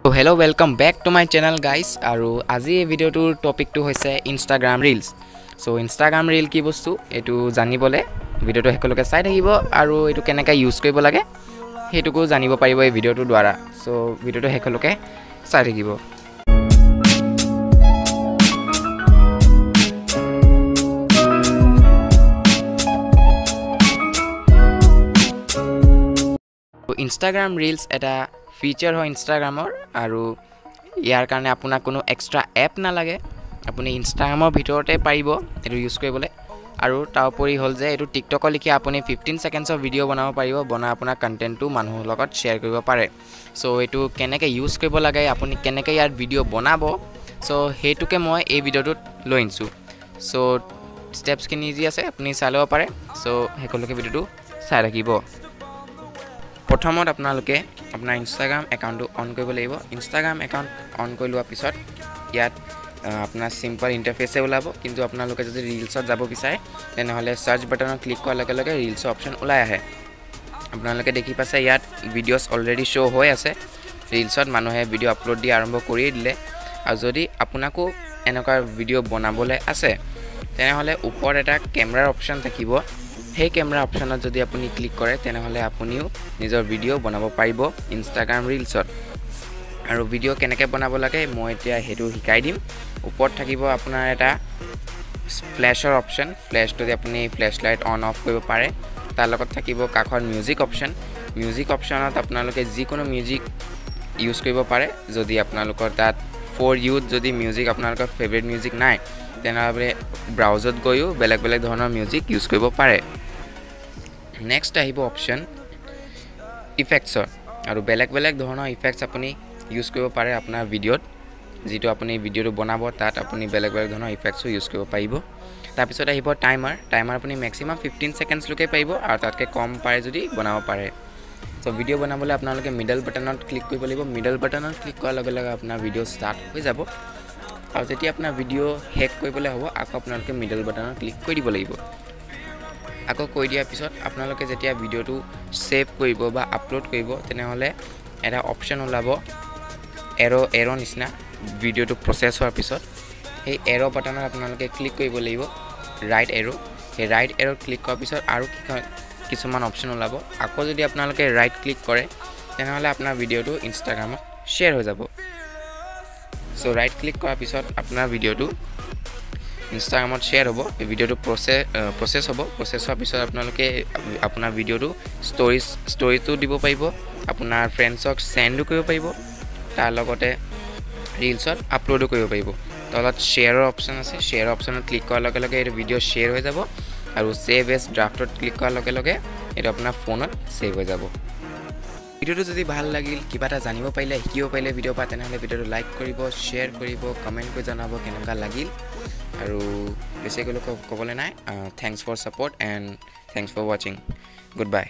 So hello, welcome back to my channel guys. Aru আজি এই ভিডিওটোৰ টপিকটো হৈছে Instagram Reels. So Instagram Reel কি বস্তু এটো জানিবলে ভিডিওটো হেকলকে চাই থাকিব আৰু এটো কেনেকা ইউজ কৰিব লাগে হেতুকো জানিব পাৰিব এই ভিডিওটোৰ দ্বাৰা. So ভিডিওটো হেকলকে চাই থাকিব. Instagram Reels এটা ফিচাৰ হয় ইনষ্টাগ্ৰামৰ আৰু ইয়াৰ কাৰণে আপোনাক কোনো এক্সট্ৰা এপ না লাগে আপুনি ইনষ্টাগ্ৰামৰ ভিতৰতে পাৰিব এটো ইউজ কৰিবলৈ আৰু তাওপৰি হল যে এটো টিকটকৰ লিখি আপুনি 15 সেকেন্ডছৰ ভিডিও বনাব পাৰিব বনা আপোনাৰ কন্টেন্টটো মানুহৰ লগত শেয়াৰ কৰিব পাৰে সো এটো কেনেকৈ ইউজ কৰিব লাগে আপুনি কেনেকৈ ইয়াৰ ভিডিও বনাব সো হেতুকে মই এই ভিডিওটোত লৈছো সো স্টেপস কিনি ইজি আছে আপুনি চাই লব পাৰে সো হেকলকে ভিডিওটো চাই ৰাখিব প্ৰথমত আপোনালোকে আপোনাৰ ইনষ্টাগ্ৰাম একাউণ্টটো অন কৰিব লাগিব ইনষ্টাগ্ৰাম একাউণ্ট অন কৰি লোৱাৰ পিছত ইয়াত আপোনাৰ সিম্পল ইন্টাৰফেসে ওলাব কিন্তু আপোনালোকে যদি ৰিলছত যাব বিচাৰে তেনেহলে সাৰ্চ বাটনত ক্লিক কৰাৰ লগে লগে ৰিলছ অপচন ওলাই আহে আপোনালোকে দেখি পাছে ইয়াত ভিডিওস অলৰেডি শো হৈ আছে ৰিলছত মানুহে ভিডিও আপলোড দি আৰম্ভ কৰি দিলে আৰু যদি আপোনাকো এনেকুৱা ভিডিও বনাবলৈ আছে তেনেহলে ওপৰত এটা কেমেৰাৰ অপচন থাকিব সেই কেমেৰা অপচনত যদি আপুনি ক্লিক কৰে তেনেহলে আপুনিও নিজৰ ভিডিও বনাব পাৰিব ইনষ্টাগ্ৰাম ৰিলছত আৰু ভিডিও কেনেকৈ বনাব লাগে মই এতিয়া হেতু শিকাই দিম ওপৰত থাকিব আপোনাৰ এটা ফ্ল্যাশৰ অপচন ফ্ল্যাশটো দি আপুনি ফ্ল্যাশ লাইট অন অফ কৰিব পাৰে তাৰ লগত থাকিব কাখৰ মিউজিক অপচন মিউজিক অপচনত আপোনালোকে যিকোনো মিউজিক ইউজ কৰিব পাৰে যদি আপোনালোকৰ তাত ফৰ ইউ যদি মিউজিক আপোনালোকৰ ফেভাৰিট মিউজিক নাই তেনেহলে ব্ৰাউজাৰত গৈও বেলেগ বেলেগ ধৰণৰ মিউজিক ইউজ কৰিব পাৰে নেক্সট আহিব অপচন ইফেক্টছৰ আৰু বেলেগ বেলেগ ধৰণৰ ইফেক্টছ আপুনি ইউজ কৰিব পাৰে আপোনাৰ ভিডিওত যেটো আপুনি ভিডিওটো বনাব তাত আপুনি বেলেগ বেলেগ ধৰণৰ ইফেক্টছ ইউজ কৰিব পাৰিব তাৰ পিছত আহিব টাইমাৰ আপুনি ম্যাক্সিমাম 15 সেকেন্ডছ লকে পাৰিব আৰু তাতকে কম পাৰে যদি বনাব পাৰে সো ভিডিও বনাবলৈ আপোনালোকে মিডল বাটনত ক্লিক কৰিব লাগিব মিডল বাটনত ক্লিক কৰাৰ লগে লগে আপোনাৰ ভিডিও ষ্টাৰ্ট হৈ যাব আৰু যেতিয়া আপোনাৰ ভিডিও হেক কৰিবলৈ হ'ব আকৌ আপোনালোকে মিডল বাটনত ক্লিক কৰি দিব লাগিব আকৌ কৈ দিয়াৰ পিছত আপোনালোকে যেতিয়া ভিডিওটো সেভ কৰিব বা আপলোড কৰিব তেনেহলে এটা অপচন ওলাব এৰো নিচিনা ভিডিওটো প্ৰসেস হোৱাৰ পিছত এই এৰো বাটনত আপোনালোকে ক্লিক কৰিব লাগিব ৰাইট এৰো এই ৰাইট এৰো ক্লিক কৰাৰ পিছত আৰু কিছুমান অপচন ওলাব আকৌ যদি আপোনালোকে ৰাইট ক্লিক কৰে তেনেহলে আপোনাৰ ভিডিওটো ইনষ্টাগ্ৰামত শেয়াৰ হৈ যাব সো ৰাইট ক্লিক কৰাৰ পিছত আপোনাৰ ভিডিওটো ইনষ্টাগ্ৰামত শেয়াৰ হ'ব এই ভিডিওটো প্ৰসেস হ'ব প্ৰসেস হোৱাৰ পিছত আপোনালোকে আপোনাৰ ভিডিওটো ষ্টৰিটো দিব পাৰিব আপোনাৰ ফ্ৰেণ্ডছক সেন্ডও কৰিব পাৰিব তাৰ লগতে ৰিলছত আপলোডও কৰিব পাৰিব তলত শেয়াৰৰ অপচন আছে শেয়াৰ অপচনত ক্লিক কৰাৰ লগে লগে এই ভিডিও শেয়াৰ হৈ যাব আৰু সেভ এজ ড্ৰাফটত ক্লিক কৰাৰ লগে লগে এটা আপোনাৰ ফোনত সেভ হৈ যাব ভিডিওটো যদি ভাল লাগিল কিবা এটা জানিব পাৰিলে শিকিব পাৰিলে ভিডিও পা তেনেহলে ভিডিওটো লাইক কৰিব শেয়াৰ কৰিব কমেন্ট কৰি জনাব কেনেকুৱা লাগিল আৰু বেছিকৈ ক'বলৈ নাই thanks for support and thanks for watching good by